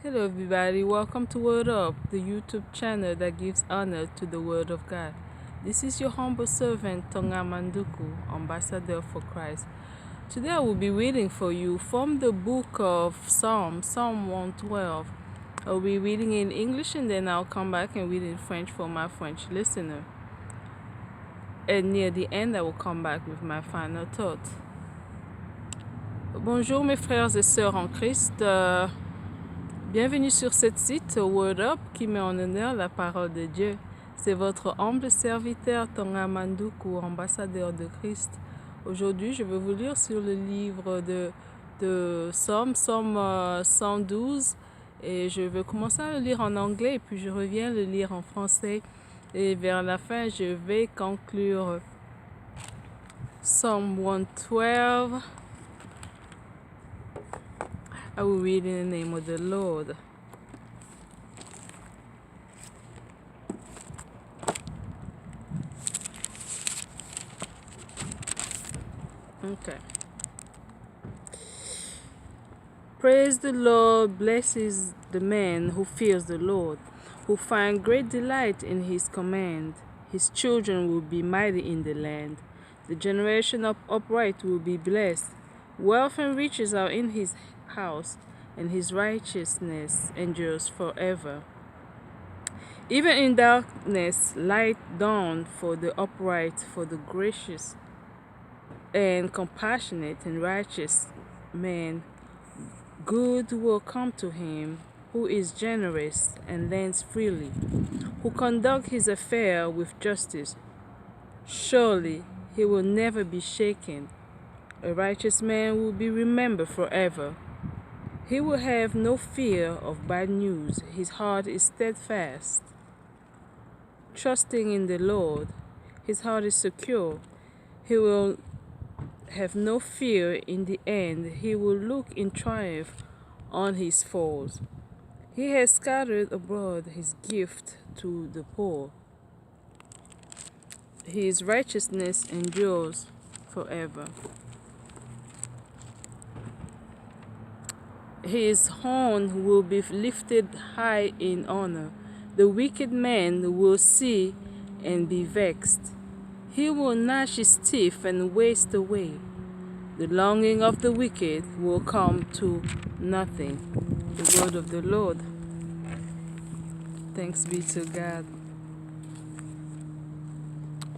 Hello, everybody. Welcome to Word Up, the YouTube channel that gives honor to the Word of God. This is your humble servant, Tonga Manduku, Ambassador for Christ. Today I will be reading for you from the book of Psalm 112. I will be reading in English and then I'll come back and read in French for my French listener. And near the end, I will come back with my final thoughts. Bonjour mes frères et sœurs en Christ. Bienvenue sur cette site Word Up qui met en honneur la parole de Dieu. C'est votre humble serviteur Tonga Manduku, ambassadeur de Christ. Aujourd'hui, je vais vous lire sur le livre de Psalm 112 et je vais commencer à le lire en anglais et puis je reviens le lire en français et vers la fin, je vais conclure Psalm 112. I will read in the name of the Lord. Okay. Praise the Lord, blesses the man who fears the Lord, who find great delight in his command. His children will be mighty in the land. The generation of upright will be blessed. Wealth and riches are in his house, and his righteousness endures forever. Even in darkness, light dawned for the upright, for the gracious and compassionate and righteous man. Good will come to him who is generous and lends freely, who conducts his affair with justice. Surely he will never be shaken. A righteous man will be remembered forever. He will have no fear of bad news. His heart is steadfast. Trusting in the Lord, his heart is secure. He will have no fear in the end. He will look in triumph on his foes. He has scattered abroad his gift to the poor. His righteousness endures forever. His horn will be lifted high in honor. The wicked man will see and be vexed. He will gnash his teeth and waste away. The longing of the wicked will come to nothing. The word of the Lord. Thanks be to God.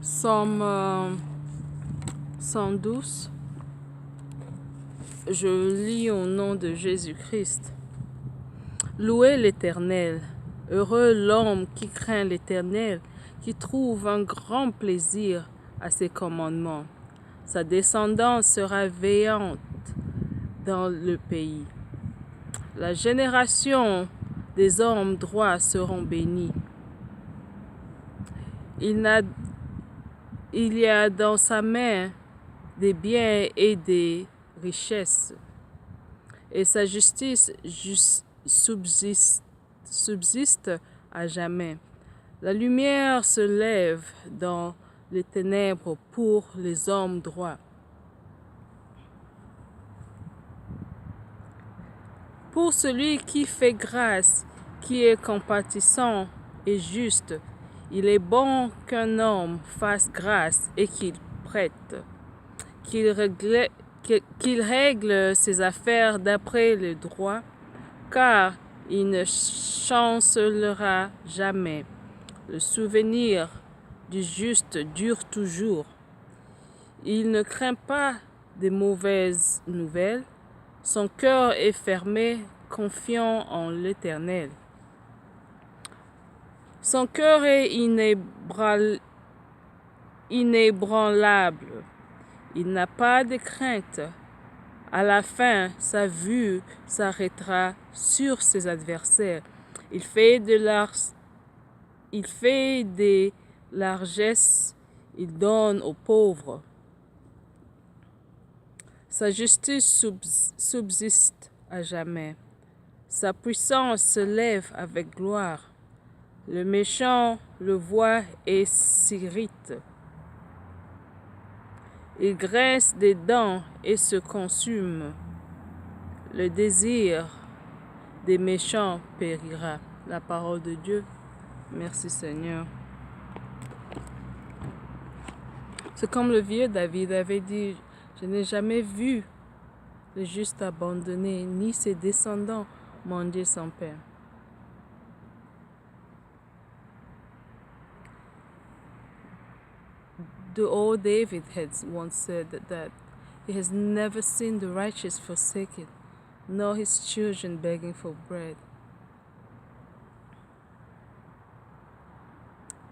Psalm 112. Je lis au nom de Jésus-Christ. Louez l'Éternel. Heureux l'homme qui craint l'Éternel, qui trouve un grand plaisir à ses commandements. Sa descendance sera veillante dans le pays. La génération des hommes droits seront bénis. Il y a dans sa main des biens et des richesses, et sa justice subsiste à jamais. La lumière se lève dans les ténèbres pour les hommes droits. Pour celui qui fait grâce, qui est compatissant et juste, il est bon qu'un homme fasse grâce et qu'il prête, qu'il règle ses affaires d'après le droit, car il ne chancelera jamais. Le souvenir du juste dure toujours. Il ne craint pas des mauvaises nouvelles. Son cœur est fermé, confiant en l'Éternel. Son cœur est inébranlable. Il n'a pas de crainte. À la fin, sa vue s'arrêtera sur ses adversaires. Il fait des largesses, il donne aux pauvres. Sa justice subsiste à jamais. Sa puissance se lève avec gloire. Le méchant le voit et s'irrite. Il grince des dents et se consume. Le désir des méchants périra. La parole de Dieu. Merci Seigneur. C'est comme le vieux David avait dit, je n'ai jamais vu le juste abandonné, ni ses descendants mendier son père. The old David had once said that he has never seen the righteous forsaken, nor his children begging for bread.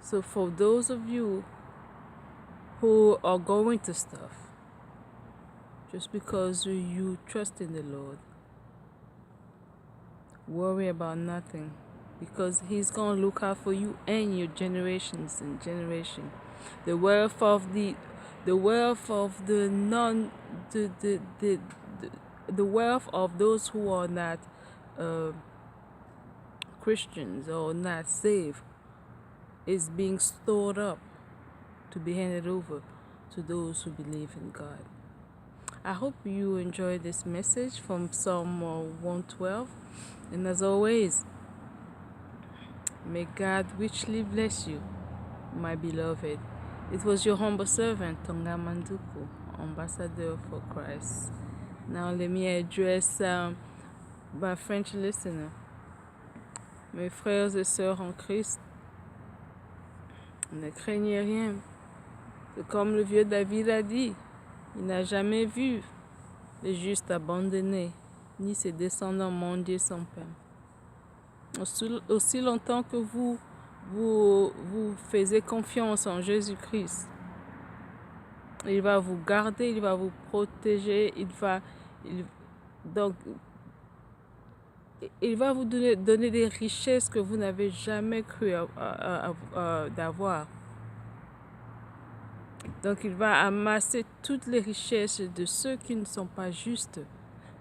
So for those of you who are going to stuff, just because you trust in the Lord, worry about nothing, because He's going to look out for you and your generations and generation. The wealth of the non the wealth of those who are not Christians or not saved is being stored up to be handed over to those who believe in God. I hope you enjoyed this message from Psalm 112, and as always, may God richly bless you, my beloved. It was your humble servant, Tonga Manduku, ambassador for Christ. Now let me address my French listener. Mes frères et sœurs en Christ, ne craignez rien. C'est comme le vieux David a dit, il n'a jamais vu le juste abandonné, ni ses descendants mendier son pain. Aussi longtemps que vous faisiez confiance en Jésus-Christ, il va vous garder, il va vous protéger, il va vous donner des richesses que vous n'avez jamais cru d'avoir. Donc il va amasser toutes les richesses de ceux qui ne sont pas justes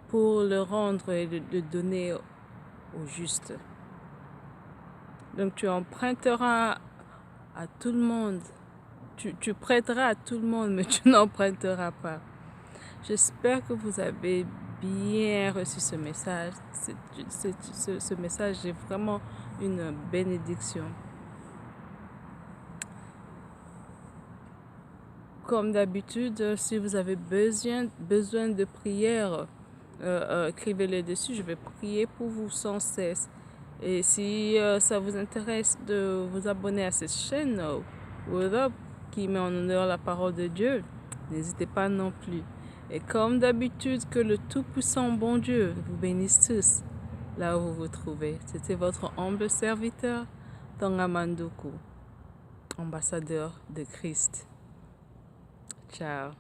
pour le rendre et le donner aux justes. Donc tu emprunteras à tout le monde. Tu prêteras à tout le monde, mais tu n'emprunteras pas. J'espère que vous avez bien reçu ce message. Ce message est vraiment une bénédiction. Comme d'habitude, si vous avez besoin de prière, écrivez-le dessus. Je vais prier pour vous sans cesse. Et si ça vous intéresse de vous abonner à cette chaîne, Word Up, qui met en honneur la parole de Dieu, n'hésitez pas non plus. Et comme d'habitude, que le Tout-Puissant bon Dieu vous bénisse tous là où vous vous trouvez. C'était votre humble serviteur, Tonga Manduku, ambassadeur de Christ. Ciao.